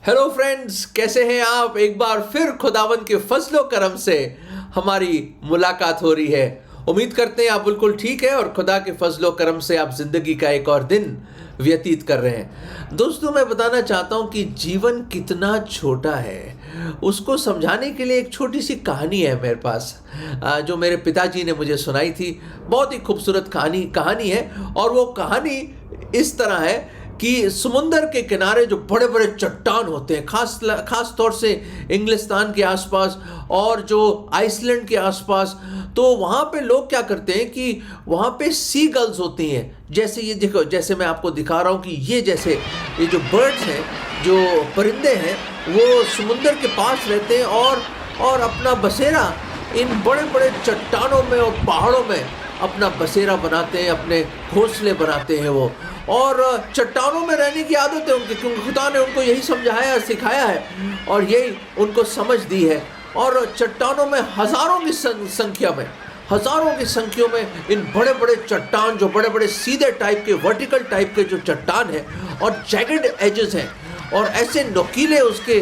Hello friends, कैसे हैं आप। एक बार फिर खुदावन के फजलो करम से हमारी मुलाकात हो रही है। उम्मीद करते हैं आप बिल्कुल ठीक है और खुदा के फजलो करम से आप जिंदगी का एक और दिन व्यतीत कर रहे हैं। दोस्तों, मैं बताना चाहता हूं कि जीवन कितना छोटा है, उसको समझाने के लिए एक छोटी सी कहानी है मेरे पास, जो मेरे पिताजी ने मुझे सुनाई थी। बहुत ही खूबसूरत कहानी है। और वो कहानी इस तरह है कि समुंदर के किनारे जो बड़े बड़े चट्टान होते हैं, खास तौर से इंग्लिस्तान के आसपास और जो आइसलैंड के आसपास, तो वहाँ पे लोग क्या करते हैं कि वहाँ पे सी गर्ल्स होती हैं। जैसे ये देखो, जैसे मैं आपको दिखा रहा हूँ कि ये जो बर्ड्स हैं, जो परिंदे हैं, वो समुंदर के पास रहते हैं और अपना बसेरा इन बड़े बड़े चट्टानों में और पहाड़ों में अपना बसेरा बनाते हैं, अपने घोंसले बनाते हैं वो। और चट्टानों में रहने की आदत है उनकी, क्योंकि खुदा ने उनको यही समझाया सिखाया है और यही उनको समझ दी है। और चट्टानों में हज़ारों की संख्या में इन बड़े बड़े चट्टान, जो बड़े बड़े सीधे टाइप के वर्टिकल टाइप के जो चट्टान हैं और जैगड एजेस हैं, और ऐसे नुकीले उसके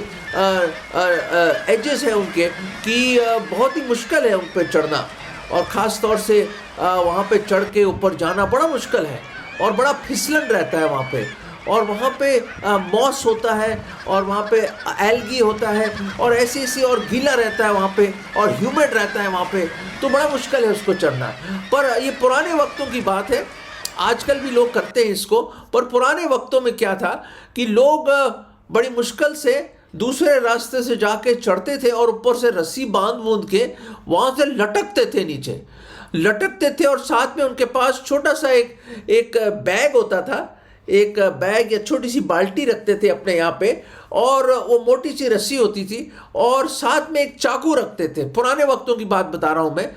एजेस हैं उनके कि बहुत ही मुश्किल है उन पर चढ़ना। और ख़ास तौर से वहाँ पे चढ़ के ऊपर जाना बड़ा मुश्किल है और बड़ा फिसलन रहता है वहाँ पे। और वहाँ पे मॉस होता है और वहाँ पे एल्गी होता है और ऐसी और गीला रहता है वहाँ पे और ह्यूमिड रहता है वहाँ पे, तो बड़ा मुश्किल है उसको चढ़ना। पर ये पुराने वक्तों की बात है, आजकल भी लोग करते हैं इसको। पर पुराने वक्तों में क्या था कि लोग बड़ी मुश्किल से दूसरे रास्ते से जाके चढ़ते थे और ऊपर से रस्सी बांध के वहाँ से लटकते थे और साथ में उनके पास छोटा सा एक बैग होता था, एक बैग या छोटी सी बाल्टी रखते थे अपने यहाँ पे, और वो मोटी सी रस्सी होती थी और साथ में एक चाकू रखते थे। पुराने वक्तों की बात बता रहा हूँ मैं,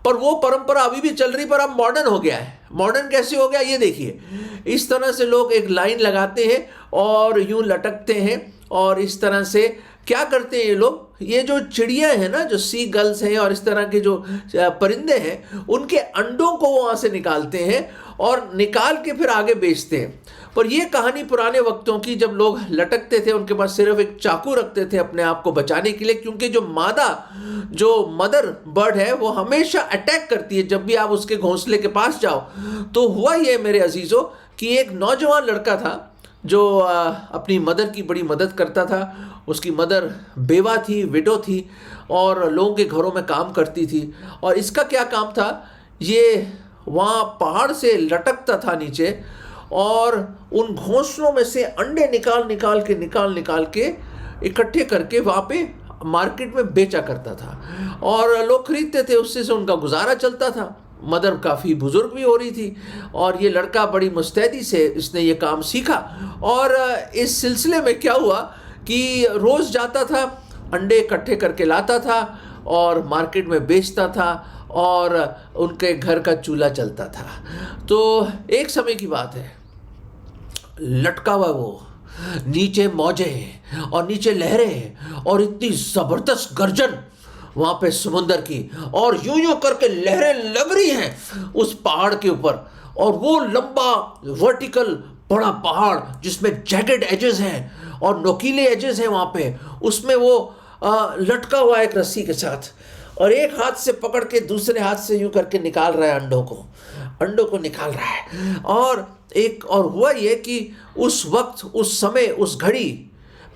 पर वो परंपरा अभी भी चल रही, पर अब मॉडर्न हो गया है। मॉडर्न कैसे हो गया ये देखिए, इस तरह से लोग एक लाइन लगाते हैं और यूं लटकते हैं और इस तरह से क्या करते हैं ये लोग, ये जो चिड़िया है ना, जो सी गर्ल्स हैं और इस तरह के जो परिंदे हैं, उनके अंडों को वहाँ से निकालते हैं और निकाल के फिर आगे बेचते हैं। पर ये कहानी पुराने वक्तों की, जब लोग लटकते थे उनके पास सिर्फ एक चाकू रखते थे अपने आप को बचाने के लिए, क्योंकि जो मदर बर्ड है वो हमेशा अटैक करती है जब भी आप उसके घोंसले के पास जाओ। तो हुआ ये मेरे अजीज़ों कि एक नौजवान लड़का था जो अपनी मदर की बड़ी मदद करता था। उसकी मदर बेवा थी, विडो थी और लोगों के घरों में काम करती थी। और इसका क्या काम था, ये वहाँ पहाड़ से लटकता था नीचे और उन घोंसलों में से अंडे निकाल के इकट्ठे करके वहाँ पे मार्केट में बेचा करता था और लोग खरीदते थे, उससे से उनका गुजारा चलता था। मदर काफ़ी बुज़ुर्ग भी हो रही थी और ये लड़का बड़ी मुस्तैदी से इसने ये काम सीखा। और इस सिलसिले में क्या हुआ कि रोज़ जाता था, अंडे इकट्ठे करके लाता था और मार्केट में बेचता था और उनके घर का चूल्हा चलता था। तो एक समय की बात है, लटका हुआ वो, नीचे मौजें और नीचे लहरें और इतनी ज़बरदस्त गर्जन वहाँ पे समुंदर की, और यूं करके लहरें लग रही हैं उस पहाड़ के ऊपर। और वो लंबा वर्टिकल बड़ा पहाड़ जिसमें जैगड एजेस हैं और नोकीले एजेस हैं वहाँ पे, उसमें वो लटका हुआ एक रस्सी के साथ और एक हाथ से पकड़ के दूसरे हाथ से यूं करके निकाल रहा है अंडों को निकाल रहा है। और हुआ ये कि उस वक्त, उस समय, उस घड़ी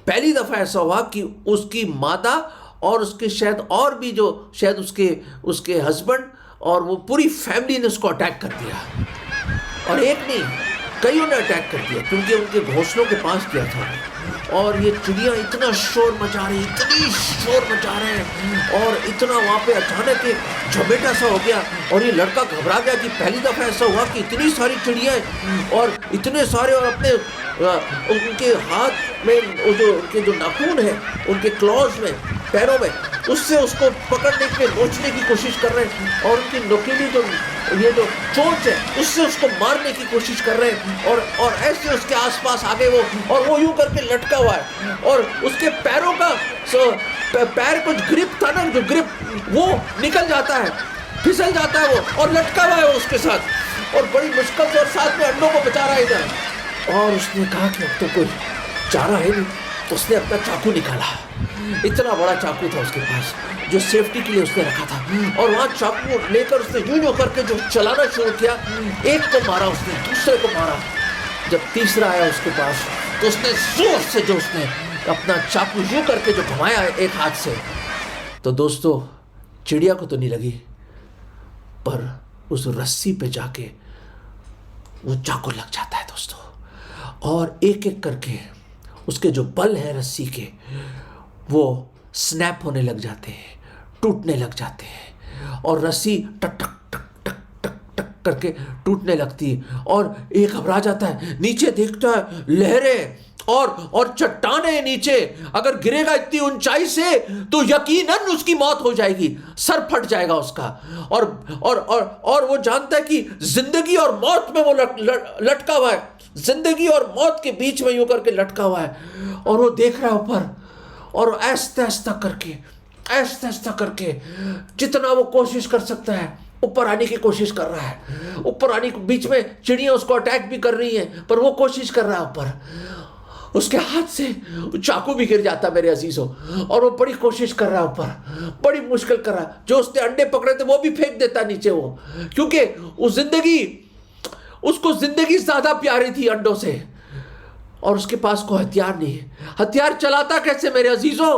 पहली दफ़ा ऐसा हुआ कि उसकी माता और उसके शायद और भी जो शायद उसके हस्बैंड और वो पूरी फैमिली ने उसको अटैक कर दिया। और एक नहीं, कईयों ने अटैक कर दिया, क्योंकि उनके घोंसलों के पास किया था। और ये चिड़िया इतना शोर मचा रही हैं और इतना वहाँ पे अचानक एक झमेटा सा हो गया और ये लड़का घबरा गया कि पहली दफ़ा ऐसा हुआ कि इतनी सारी चिड़िया और इतने सारे, और अपने उनके हाथ में उनके जो नाखून हैं, उनके क्लॉज में, पैरों में, उससे उसको पकड़ने के, नोचने की कोशिश कर रहे हैं और उनकी नुकीली जो चोंच है उससे उसको मारने की कोशिश कर रहे हैं। और ऐसे उसके आसपास आ गए वो, और वो यूं करके लटका हुआ है और उसके पैरों का पैर कुछ ग्रिप था ना, जो ग्रिप वो निकल जाता है, फिसल जाता है वो, और लटका हुआ है वो उसके साथ और बड़ी मुश्किल से, और साथ में अंडों को बचा रहा है इधर। और उसने कहा कि अब तो कोई चारा है नहीं, तो उसने अपना चाकू निकाला। इतना बड़ा चाकू था उसके पास जो सेफ्टी के लिए उसने रखा था, और वहां चाकू लेकर उसने यूं करके जो चलाना शुरू किया। एक को मारा उसने, दूसरे को मारा। जब तीसरा आया उसके पास तो उसने जोर से जो उसने अपना चाकू यूं करके जो घुमाया एक हाथ से, तो दोस्तों चिड़िया को तो नहीं लगी, पर उस रस्सी पे जाके वो चाकू लग जाता है दोस्तों। और एक एक करके उसके जो बल है रस्सी के वो स्नैप होने लग जाते हैं, टूटने लग जाते हैं, और रस्सी टक टक टक टक टक टक करके टूटने लगती है। और एक घबरा जाता है, नीचे देखता है लहरें और चट्टाने नीचे। अगर गिरेगा इतनी ऊंचाई से तो यकीनन उसकी मौत हो जाएगी, सर फट जाएगा उसका। और वो जानता है कि जिंदगी और मौत में वो लटका हुआ है, जिंदगी और मौत के बीच में यूं करके लटका हुआ है। और वो देख रहा है ऊपर, और आहिस्ता आहिस्ता करके जितना वो कोशिश कर सकता है ऊपर आने की कोशिश कर रहा है। ऊपर आने के बीच में चिड़िया उसको अटैक भी कर रही है, पर वो कोशिश कर रहा है ऊपर। उसके हाथ से चाकू भी गिर जाता मेरे अजीजों, और वो बड़ी कोशिश कर रहा है ऊपर, बड़ी मुश्किल कर रहा है। जो उसने अंडे पकड़े थे वो भी फेंक देता नीचे वो, क्योंकि उसको जिंदगी ज्यादा प्यारी थी अंडों से, और उसके पास कोई हथियार नहीं है। हथियार चलाता कैसे मेरे अजीजों?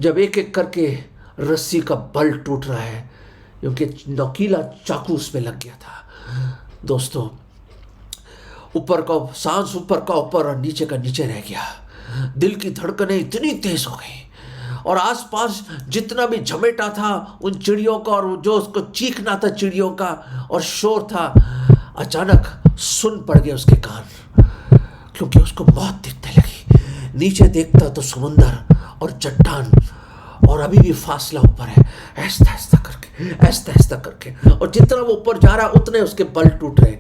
जब एक एक करके रस्सी का बल टूट रहा है, क्योंकि नोकीला चाकू उसमें लग गया था दोस्तों। ऊपर का सांस ऊपर का ऊपर और नीचे का नीचे रह गया। दिल की धड़कनें इतनी तेज हो गई, और आसपास जितना भी झमेटा था उन चिड़ियों का, और जो उसको चीखना था चिड़ियों का और शोर था, अचानक सुन पड़ गए उसके कान, क्योंकि उसको मौत दिखने लगी। नीचे देखता तो समुंदर और चट्टान, और अभी भी फासला ऊपर है, ऐसा ऐसा करके। और जितना वो ऊपर जा रहा उतने उसके बल टूट रहे,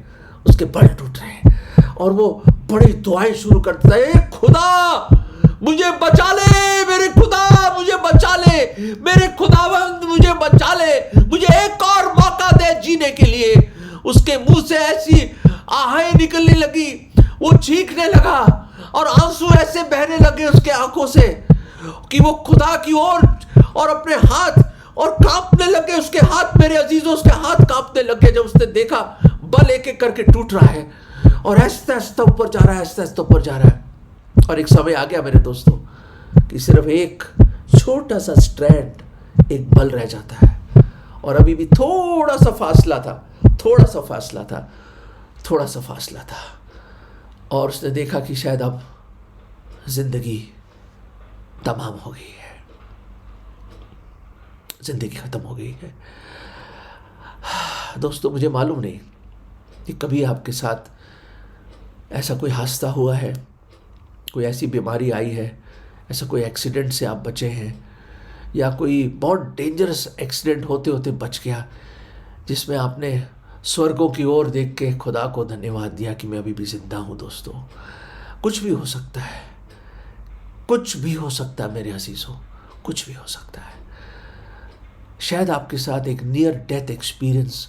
और वो बड़ी दुआएं शुरू करता है, खुदा मुझे बचा ले, मेरे खुदा मुझे बचा ले, मेरे खुदावंद मुझे बचा ले, मुझे एक और मौका दे जीने के लिए। उसके मुंह से ऐसी आहें निकलने लगी, वो चीखने लगा, और आंसू ऐसे बहने लगे उसके आंखों से कि वो खुदा की ओर और अपने हाथ, और कांपने लगे उसके हाथ मेरे अजीजों, उसके हाथ कांपने लगे जब उसने देखा बल एक एक करके टूट रहा है, और ऐसा ऐसा ऊपर जा रहा है। और एक समय आ गया मेरे दोस्तों कि सिर्फ एक छोटा सा स्ट्रैंड, एक बल रह जाता है, और अभी भी थोड़ा सा फासला था, और उसने देखा कि शायद अब जिंदगी तमाम हो गई है, जिंदगी खत्म हो गई है। दोस्तों मुझे मालूम नहीं कि कभी आपके साथ ऐसा कोई हादसा हुआ है, कोई ऐसी बीमारी आई है, ऐसा कोई एक्सीडेंट से आप बचे हैं, या कोई बहुत डेंजरस एक्सीडेंट होते होते बच गया, जिसमें आपने स्वर्गों की ओर देख के खुदा को धन्यवाद दिया कि मैं अभी भी जिंदा हूँ। दोस्तों कुछ भी हो सकता है, कुछ भी हो सकता है मेरे अजीजों, कुछ भी हो सकता है। शायद आपके साथ एक नियर डेथ एक्सपीरियंस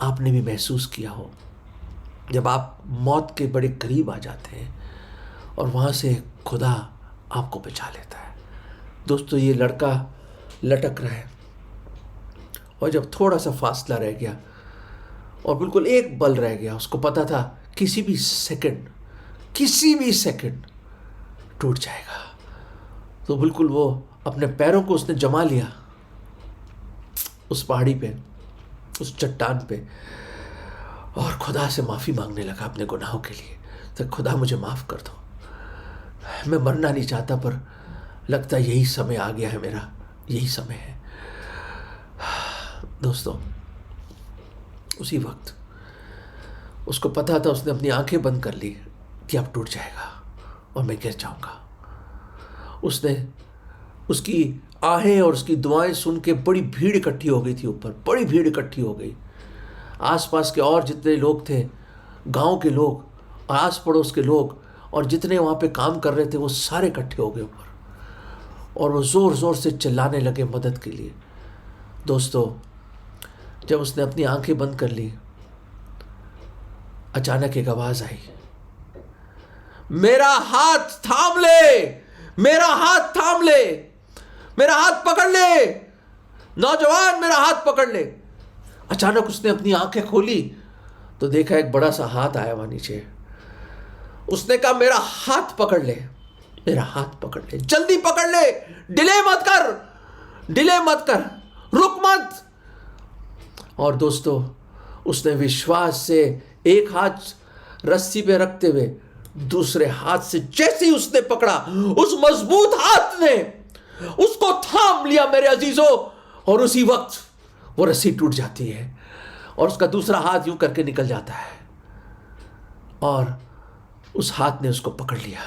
आपने भी महसूस किया हो, जब आप मौत के बड़े करीब आ जाते हैं और वहाँ से खुदा आपको बचा लेता है। दोस्तों ये लड़का लटक रहा है, और जब थोड़ा सा फासला रह गया और बिल्कुल एक बल रह गया, उसको पता था किसी भी सेकंड टूट जाएगा, तो बिल्कुल वो अपने पैरों को उसने जमा लिया उस पहाड़ी पे, उस चट्टान पे, और खुदा से माफ़ी मांगने लगा अपने गुनाहों के लिए। तो खुदा मुझे माफ़ कर दो, मैं मरना नहीं चाहता, पर लगता यही समय आ गया है मेरा, यही समय है। दोस्तों उसी वक्त उसको पता था, उसने अपनी आंखें बंद कर ली कि अब टूट जाएगा और मैं गिर जाऊंगा। उसने उसकी आहें और उसकी दुआएं सुन के बड़ी भीड़ इकट्ठी हो गई थी ऊपर, बड़ी भीड़ इकट्ठी हो गई। आसपास के और जितने लोग थे, गांव के लोग, आस पड़ोस के लोग, और जितने वहाँ पे काम कर रहे थे, वो सारे इकट्ठे हो गए ऊपर, और वो ज़ोर ज़ोर से चिल्लाने लगे मदद के लिए। दोस्तों जब उसने अपनी आंखें बंद कर ली, अचानक एक आवाज़ आई, मेरा हाथ थाम ले, मेरा हाथ थाम ले, मेरा हाथ पकड़ ले, नौजवान मेरा हाथ पकड़ ले। अचानक उसने अपनी आंखें खोली तो देखा एक बड़ा सा हाथ आया वहां नीचे। उसने कहा मेरा हाथ पकड़ ले, मेरा हाथ पकड़ ले, जल्दी पकड़ ले, डिले मत कर, डिले मत कर, रुक मत। और दोस्तों, उसने विश्वास से एक हाथ रस्सी पे रखते हुए दूसरे हाथ से जैसे ही उसने पकड़ा, उस मजबूत हाथ ने उसको थाम लिया मेरे अजीजों, और उसी वक्त वो रस्सी टूट जाती है और उसका दूसरा हाथ यूं करके निकल जाता है और उस हाथ ने उसको पकड़ लिया।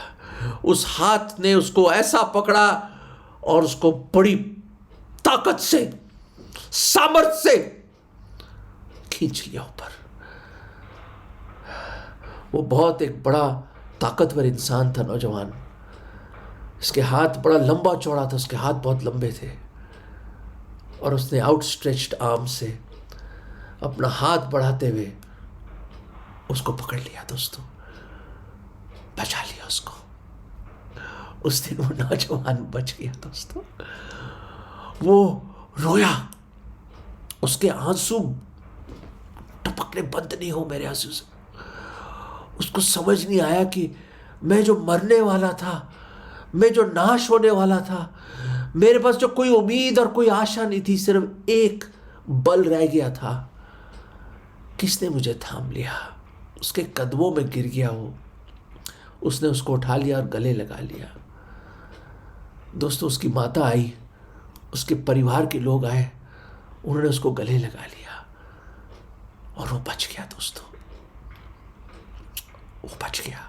उस हाथ ने उसको ऐसा पकड़ा और उसको बड़ी ताकत से, सामर्थ्य से खींच लिया ऊपर। वो बहुत एक बड़ा ताकतवर इंसान था, नौजवान। इसके हाथ बड़ा लंबा चौड़ा था, उसके हाथ बहुत लंबे थे और उसने आउटस्ट्रेच्ड आर्म से अपना हाथ बढ़ाते हुए उसको पकड़ लिया। दोस्तों, बचा लिया उसको। उस दिन वो नौजवान बच गया। दोस्तों, वो रोया, उसके आंसू टपकने बंद नहीं हो मेरे आंसू से। उसको समझ नहीं आया कि मैं जो मरने वाला था, मैं जो नाश होने वाला था, मेरे पास जो कोई उम्मीद और कोई आशा नहीं थी, सिर्फ एक बल रह गया था। किसने मुझे थाम लिया? उसके कदमों में गिर गया वो। उसने उसको उठा लिया और गले लगा लिया। दोस्तों, उसकी माता आई, उसके परिवार के लोग आए, उन्होंने उसको गले लगा लिया और वो बच गया। दोस्तों, वो बच गया।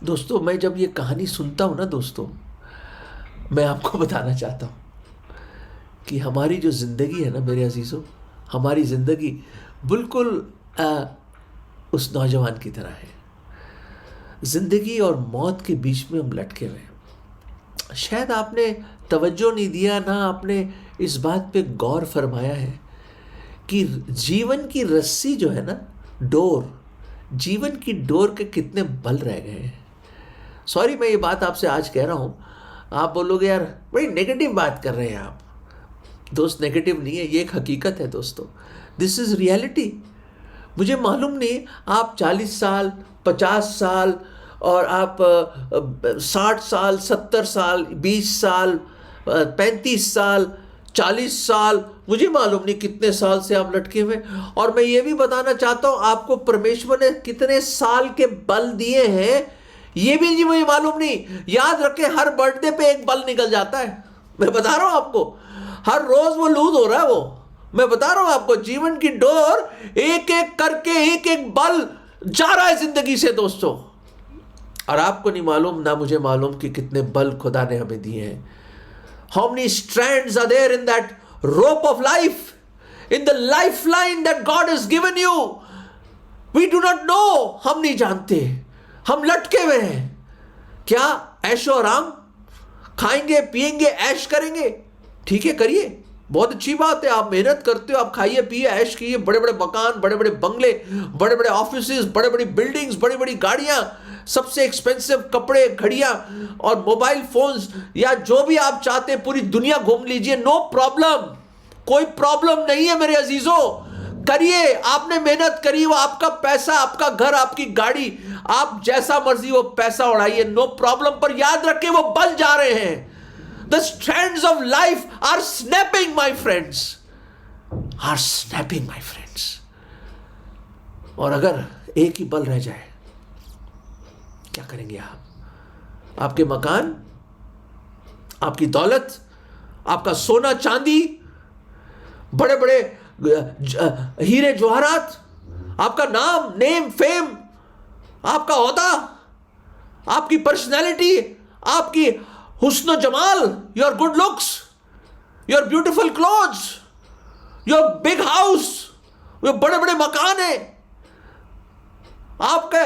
दोस्तों, मैं जब ये कहानी सुनता हूं ना दोस्तों, मैं आपको बताना चाहता हूं कि हमारी जो जिंदगी है ना मेरे अजीजों, हमारी जिंदगी बिल्कुल उस नौजवान की तरह है। जिंदगी और मौत के बीच में हम लटके हुए हैं। शायद आपने तवज्जो नहीं दिया, ना आपने इस बात पे गौर फरमाया है कि जीवन की रस्सी जो है ना, डोर, जीवन की डोर के कितने बल रह गए हैं। सॉरी, मैं ये बात आपसे आज कह रहा हूँ, आप बोलोगे यार बड़ी नेगेटिव बात कर रहे हैं आप। दोस्त, नेगेटिव नहीं है, ये एक हकीकत है दोस्तों। This is reality. मुझे मालूम नहीं आप 40 साल, 50 साल और आप 60 साल, 70 साल, 20 साल, 35 साल, 40 साल, मुझे मालूम नहीं कितने साल से आप लटके हुए। और मैं ये भी बताना चाहता हूँ आपको परमेश्वर ने कितने साल के बल दिए हैं, ये भी जी मुझे मालूम नहीं। याद रखें, हर बर्थडे पे एक बल निकल जाता है। मैं बता रहा हूं आपको, हर रोज वो लूज हो रहा है वो। मैं बता रहा हूं आपको, जीवन की डोर एक एक करके, एक एक बल जा रहा है जिंदगी से दोस्तों। और आपको नहीं मालूम, ना मुझे मालूम कि कितने बल खुदा ने हमें दिए हैं। How many strands are there in that rope of life, in the life line that God has given you. We do not know, हम नहीं जानते, हम लटके हुए हैं। क्या ऐशो आराम, खाएंगे पिएंगे ऐश करेंगे, ठीक है, करिए, बहुत अच्छी बात है। आप मेहनत करते हो, आप खाइए पिए ऐश कीजिए, बड़े बड़े मकान, बड़े बड़े बंगले, बड़े बड़े ऑफिसेज, बड़े बड़ी बिल्डिंग्स, बड़ी बड़ी गाड़ियां, सबसे एक्सपेंसिव कपड़े, घड़ियां और मोबाइल फोन्स, या जो भी आप चाहते हैं पूरी दुनिया घूम लीजिए, नो प्रॉब्लम, कोई प्रॉब्लम नहीं है मेरे अजीजों। करिए, आपने मेहनत करी, वो आपका पैसा, आपका घर, आपकी गाड़ी, आप जैसा मर्जी वो पैसा उड़ाइए, नो प्रॉब्लम। पर याद रखें, वो बल जा रहे हैं। The strands of life are snapping, my friends, are snapping, my friends. और अगर एक ही बल रह जाए, क्या करेंगे आप? आपके मकान, आपकी दौलत, आपका सोना चांदी, बड़े बड़े हीरे जवाहरात, आपका नाम, नेम, फेम, आपका ओहदा, आपकी पर्सनैलिटी, आपकी हुस्न Jamal, your good looks, your beautiful clothes, your big house, ये बड़े बड़े मकान है, आपका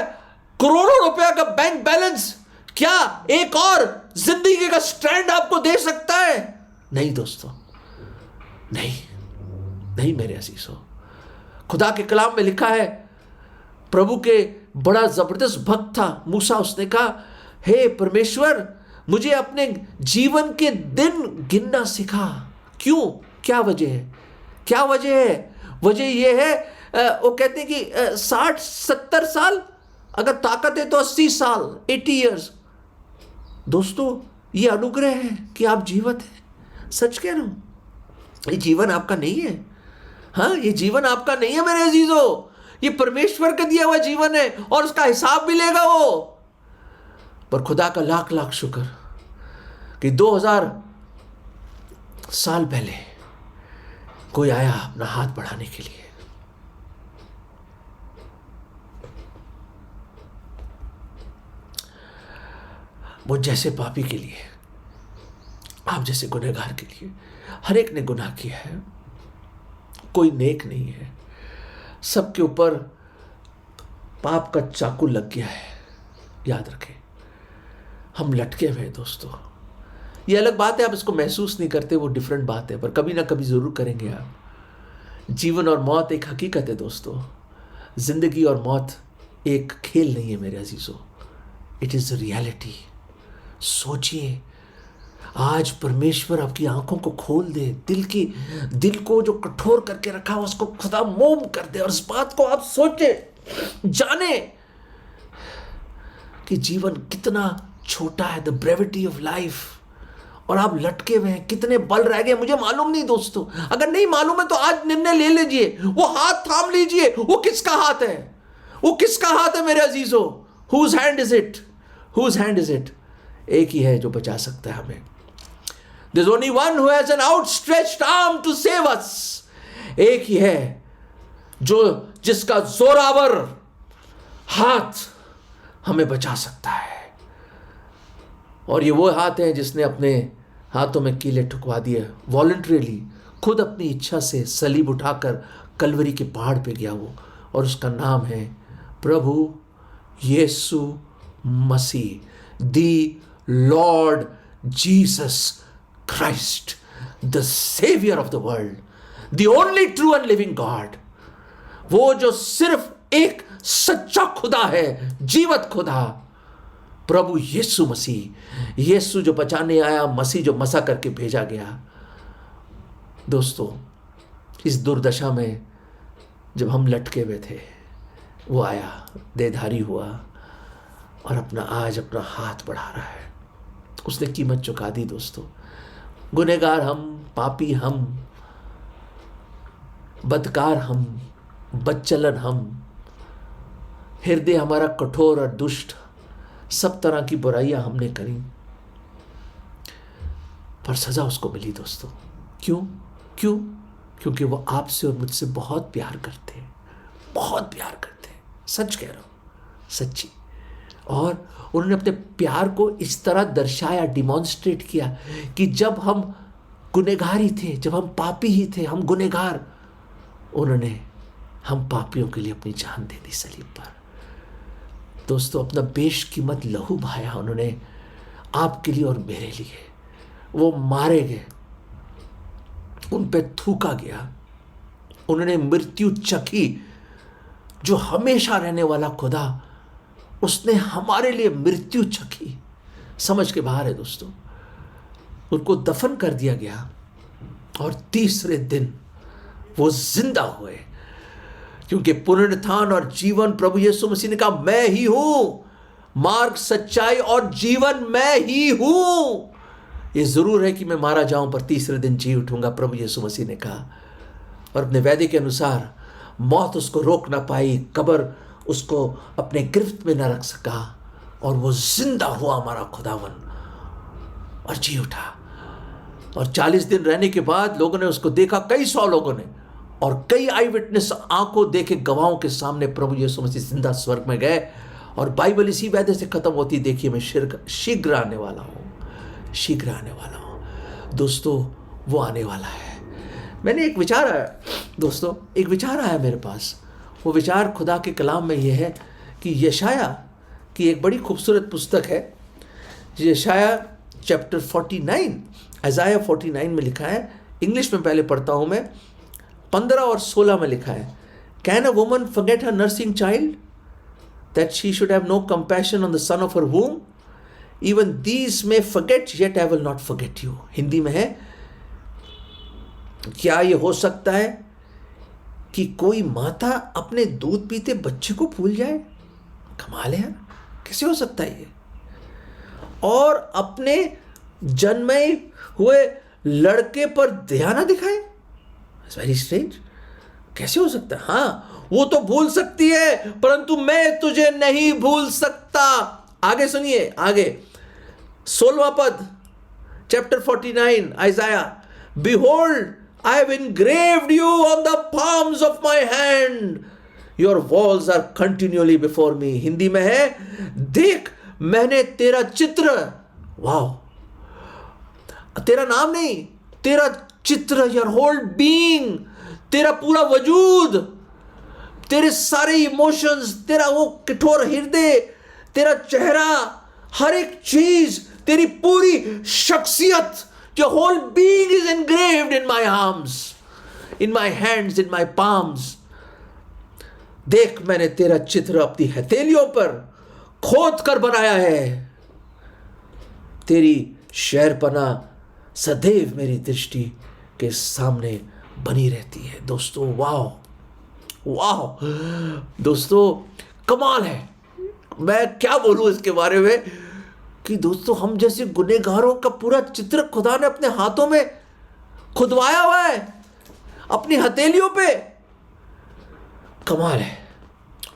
करोड़ों रुपया का बैंक बैलेंस, क्या एक और जिंदगी का स्ट्रैंड आपको दे सकता है? नहीं दोस्तों, नहीं, नहीं मेरे अजीजों। खुदा के कलाम में लिखा है, प्रभु के बड़ा जबरदस्त भक्त था मूसा, उसने कहा हे परमेश्वर, मुझे अपने जीवन के दिन गिनना सिखा। क्यों? क्या वजह है? क्या वजह है? वजह यह है, वो कहते हैं कि 60-70 साल, अगर ताकत है तो 80 साल, 80 ईयर्स। दोस्तों, ये अनुग्रह है कि आप जीवित हैं। सच कह रहा हूं, ये जीवन आपका नहीं है। हाँ, ये जीवन आपका नहीं है मेरे अजीजों, ये परमेश्वर का दिया हुआ जीवन है और उसका हिसाब भी लेगा वो। पर खुदा का लाख लाख शुक्र कि 2000 साल पहले कोई आया अपना हाथ बढ़ाने के लिए। मुझ जैसे पापी के लिए, आप जैसे गुनहगार के लिए। हर एक ने गुनाह किया है, कोई नेक नहीं है, सबके ऊपर पाप का चाकू लग गया है। याद रखें, हम लटके हुए हैं दोस्तों। ये अलग बात है, आप इसको महसूस नहीं करते, वो डिफरेंट बात है, पर कभी ना कभी जरूर करेंगे आप। जीवन और मौत एक हकीकत है दोस्तों। जिंदगी और मौत एक खेल नहीं है मेरे अजीजों, इट इज रियलिटी। सोचिए, आज परमेश्वर आपकी आंखों को खोल दे, दिल को जो कठोर करके रखा है उसको खुदा मोम कर दे, और इस बात को आप सोचे, जाने कि जीवन कितना छोटा है, द ब्रेविटी ऑफ लाइफ, और आप लटके हुए हैं। कितने बल रह गए मुझे मालूम नहीं दोस्तों। अगर नहीं मालूम है तो आज निर्णय ले लीजिए, वो हाथ थाम लीजिए। वो किसका हाथ है? वो किसका हाथ है मेरे अजीजों? Whose hand is it? Whose hand is it? एक ही है जो बचा सकता है हमें। There's only one who has an outstretched arm to save us. एक ही है जिसका जोरावर हाथ हमें बचा सकता है, और ये वो हाथ है जिसने अपने हाथों में कीले ठुकवा दिए, वॉलंटरीली, खुद अपनी इच्छा से सलीब उठाकर कलवरी के पहाड़ पे गया वो, और उसका नाम है Prabhu Yeshu Masih, the lord Jesus Christ, the Savior of the world, the only true and living God, वो जो सिर्फ एक सच्चा खुदा है, जीवत खुदा, प्रभु यीशु मसीह। यीशु जो बचाने आया, मसीह जो मसा करके भेजा गया। दोस्तों, इस दुर्दशा में जब हम लटके हुए थे, वो आया, देहधारी हुआ, और आज अपना हाथ बढ़ा रहा है। उसने कीमत चुका दी दोस्तों। गुनहगार हम, पापी हम, बदकार हम, बदचलन हम, हृदय हमारा कठोर और दुष्ट, सब तरह की बुराइयां हमने करी, पर सजा उसको मिली दोस्तों। क्यों? क्योंकि वो आपसे और मुझसे बहुत प्यार करते हैं, बहुत प्यार करते हैं। सच कह रहा हूं, सच्ची। और उन्होंने अपने प्यार को इस तरह दर्शाया, डिमॉन्स्ट्रेट किया, कि जब हम गुनहगार ही थे, जब हम पापी ही थे, हम गुनहगार, उन्होंने हम पापियों के लिए अपनी जान दे दी सलीब पर। दोस्तों, अपना बेशकीमत लहू बहाया उन्होंने आपके लिए और मेरे लिए। वो मारे गए, उन पे थूका गया, उन्होंने मृत्यु चखी। जो हमेशा रहने वाला खुदा, उसने हमारे लिए मृत्यु चखी। समझ के बाहर है दोस्तों। उनको दफन कर दिया गया, और तीसरे दिन वो जिंदा हुए, क्योंकि पुनरुत्थान और जीवन प्रभु यीशु मसीह ने कहा, मैं ही हूं मार्ग, सच्चाई और जीवन, मैं ही हूं। ये जरूर है कि मैं मारा जाऊं, पर तीसरे दिन जी उठूंगा, प्रभु यीशु मसीह ने कहा। और अपने वादे के अनुसार मौत उसको रोक ना पाई, कब्र उसको अपने गिरफ्त में न रख सका, और वो जिंदा हुआ हमारा खुदावन, और जी उठा। और 40 दिन रहने के बाद लोगों ने उसको देखा, कई 100 लोगों ने, और कई आई विटनेस आंखों देखे गवाहों के सामने प्रभु यीशु मसीह जिंदा स्वर्ग में गए। और बाइबल इसी वादे से खत्म होती, देखिए मैं शीघ्र आने वाला हूं, शीघ्र आने वाला हूं। दोस्तों, वो आने वाला है। मैंने एक विचार आया दोस्तों, एक विचार आया मेरे पास। वो विचार खुदा के कलाम में ये है कि यशाया की एक बड़ी खूबसूरत पुस्तक है, यशाया चैप्टर 49, अज़ाया 49 में लिखा है। इंग्लिश में पहले पढ़ता हूँ मैं। 15 और 16 में लिखा है, can a woman forget her nursing child that she should have no compassion on the son of her womb, even these may forget yet I will not forget you. Hindi में है, क्या ये हो सकता है कि कोई माता अपने दूध पीते बच्चे को भूल जाए? कमाल है यार, कैसे हो सकता है ये? और अपने जन्मे हुए लड़के पर दया ना दिखाए? It's very strange. कैसे हो सकता है? हाँ, वो तो भूल सकती है, परंतु मैं तुझे नहीं भूल सकता। आगे सुनिए, आगे 16वां पद, chapter 49 आइजाया, behold I have engraved you on the palms of my hand. Your walls are continually before me. Hindi में है, देख मैंने तेरा चित्र, वाह, तेरा नाम नहीं, तेरा चित्र, your whole being, तेरा पूरा वजूद, तेरे सारे इमोशंस, तेरा वो कठोर हृदय, तेरा चेहरा, हर एक चीज, तेरी पूरी शख्सियत, your whole being is engraved in my arms, in my hands, in my palms. देख मैंने तेरा चित्र अपनी हथेलियों पर खोद कर बनाया है। तेरी शहरपना सदैव मेरी दृष्टि के सामने बनी रहती है। दोस्तों वाह, वाह दोस्तों, कमाल है। मैं क्या बोलूं इसके बारे में कि दोस्तों हम जैसे गुनहगारों का पूरा चित्र खुदा ने अपने हाथों में खुदवाया हुआ है, अपनी हथेलियों पे। कमाल है,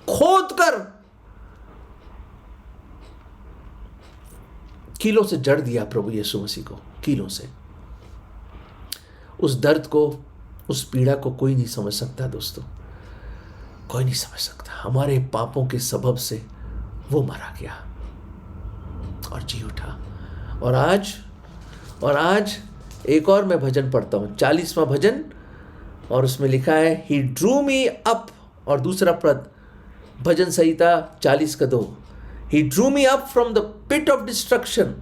खोद कर कीलों से जड़ दिया प्रभु यीशु मसीह को, कीलों से। उस दर्द को, उस पीड़ा को कोई नहीं समझ सकता दोस्तों, कोई नहीं समझ सकता। हमारे पापों के सबब से वो मारा गया और जी उठा। और आज एक और मैं भजन पढ़ता हूँ, 40वां भजन, और उसमें लिखा है, ही ड्रू मी अप, और दूसरा पद भजन संहिता 40:2, he drew me up from the pit of destruction,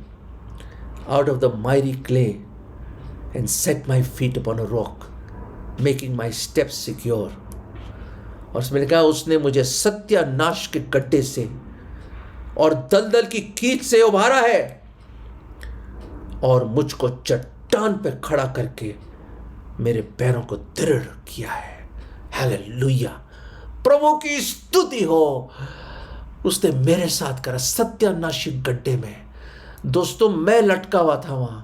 out of the miry clay, and set my feet upon a rock, making my steps secure. और उसमें लिखा है, उसने मुझे सत्यानाश के गड्ढे से और दलदल की कीच से उभारा है, और मुझको चट्टान पे खड़ा करके मेरे पैरों को दृढ़ किया है। हालेलुया, प्रभु की स्तुति हो। उसने मेरे साथ करा सत्यानाशी गड्ढे में। दोस्तों मैं लटका हुआ था वहां,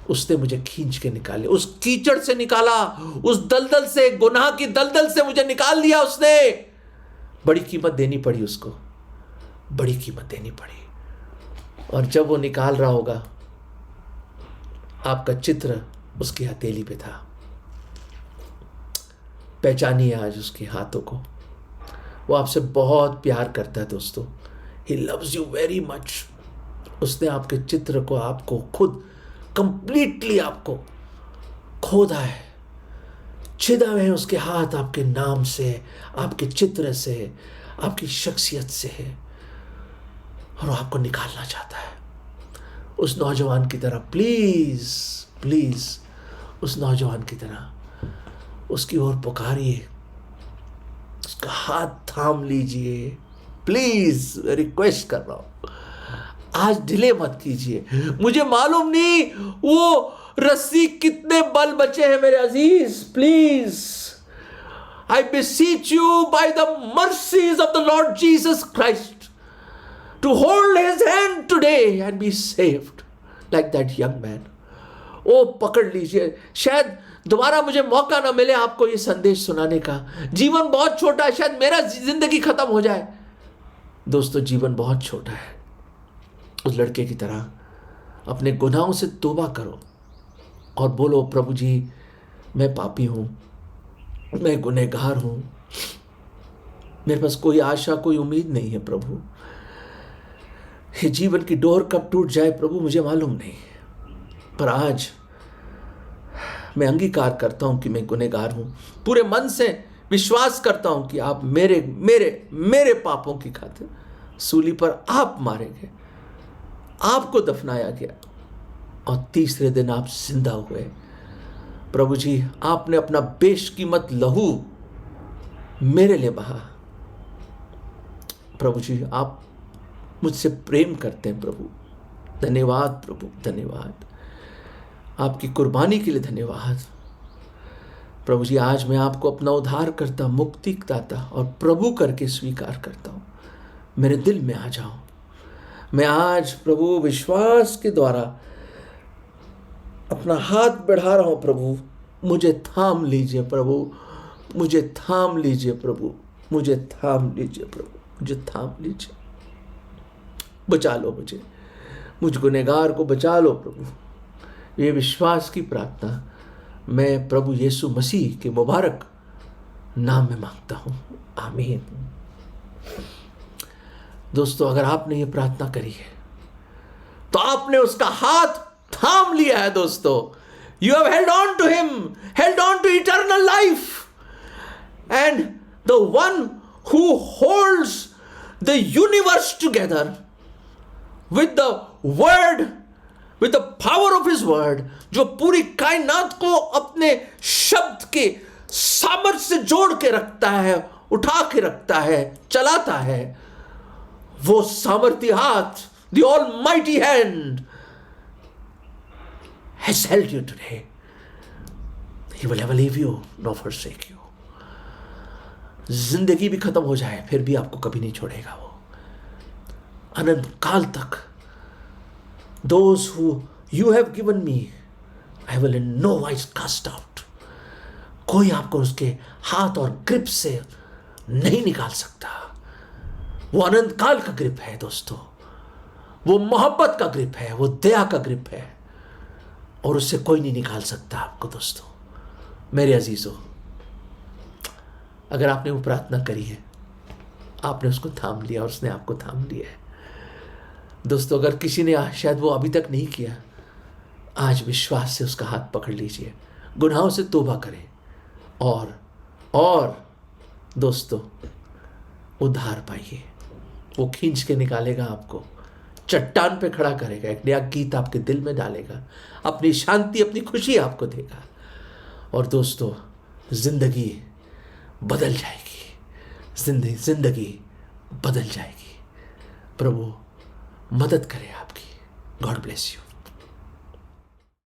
उसने मुझे खींच के निकाले, उस कीचड़ से निकाला, उस दलदल से, गुनाह की दलदल से मुझे निकाल लिया उसने। बड़ी कीमत देनी पड़ी उसको, बड़ी कीमत देनी पड़ी। और जब वो निकाल रहा होगा, आपका चित्र उसकी हथेली पे था। पहचानिए आज उसके हाथों को। वो आपसे बहुत प्यार करता है दोस्तों। He loves you very much. उसने आपके चित्र को, आपको खुद कंप्लीटली आपको खोदा है, छिदा है उसके हाथ आपके नाम से, आपके चित्र से, आपकी शख्सियत से है, और आपको निकालना चाहता है। उस नौजवान की तरह प्लीज प्लीज, उस नौजवान की तरह उसकी ओर पुकारिए, उसका हाथ थाम लीजिए। प्लीज रिक्वेस्ट कर रहा हूं, आज डिले मत कीजिए। मुझे मालूम नहीं वो रस्सी कितने बल बचे हैं मेरे अजीज। Please I beseech you by the mercies of the Lord Jesus Christ to hold his hand today and be saved like that young man. ओ पकड़ लीजिए। शायद दोबारा मुझे मौका ना मिले आपको ये संदेश सुनाने का। जीवन बहुत छोटा है, शायद मेरा जिंदगी खत्म हो जाए। दोस्तों जीवन बहुत छोटा है। उस लड़के की तरह अपने गुनाहों से तौबा करो और बोलो, प्रभु जी मैं पापी हूं, मैं गुनहगार हूं, मेरे पास कोई आशा, कोई उम्मीद नहीं है प्रभु। ये जीवन की डोर कब टूट जाए प्रभु मुझे मालूम नहीं, पर आज मैं अंगीकार करता हूं कि मैं गुनहगार हूं। पूरे मन से विश्वास करता हूं कि आप मेरे मेरे मेरे पापों की खातिर सूली पर आप मारे गए, आपको दफनाया गया और तीसरे दिन आप जिंदा हुए। प्रभु जी आपने अपना बेशकीमत लहू मेरे लिए बहा। प्रभु जी आप मुझसे प्रेम करते हैं प्रभु, धन्यवाद प्रभु, धन्यवाद। आपकी कुर्बानी के लिए धन्यवाद प्रभु जी। आज मैं आपको अपना उद्धारकर्ता, मुक्तिदाता और प्रभु करके स्वीकार करता हूँ। मेरे दिल में आ जाओ। मैं आज प्रभु विश्वास के द्वारा अपना हाथ बढ़ा रहा हूँ प्रभु। मुझे थाम लीजिए प्रभु, मुझे थाम लीजिए प्रभु, मुझे थाम लीजिए प्रभु, मुझे थाम लीजिए। बचा लो मुझ गुनहगार को बचा लो प्रभु। ये विश्वास की प्रार्थना मैं प्रभु यीशु मसीह के मुबारक नाम में मांगता हूँ, आमीन। दोस्तों, अगर आपने ये प्रार्थना करी है तो आपने उसका हाथ थाम लिया है दोस्तों। You have held on to him, held on to eternal life, and the one who holds the universe together with the word, with the power of his word, जो पूरी कायनात को अपने शब्द के सामर्थ्य से जोड़ के रखता है, उठा के रखता है, चलाता है, वो सामर्थ्य हाथ, the almighty hand has held you today. He will never leave you nor forsake you. जिंदगी भी खत्म हो जाए फिर भी आपको कभी नहीं छोड़ेगा वो, अनंत काल तक। Those who you have given me, I will in no wise cast out. कोई आपको उसके हाथ और ग्रिप से नहीं निकाल सकता। वो अनंत काल का ग्रिप है दोस्तों, वो मोहब्बत का ग्रिप है, वो दया का ग्रिप है, और उससे कोई नहीं निकाल सकता आपको। दोस्तों मेरे अजीजों, अगर आपने वो प्रार्थना करी है, आपने उसको थाम लिया और उसने आपको थाम लिया है। दोस्तों, अगर किसी ने शायद वो अभी तक नहीं किया, आज विश्वास से उसका हाथ पकड़ लीजिए, गुनाहों से तौबा करें, और दोस्तों उद्धार पाइए। वो खींच के निकालेगा आपको, चट्टान पे खड़ा करेगा, एक नया गीत आपके दिल में डालेगा, अपनी शांति, अपनी खुशी आपको देगा, और दोस्तों जिंदगी बदल जाएगी, जिंदगी बदल जाएगी। प्रभु मदद करे आपकी। God bless you.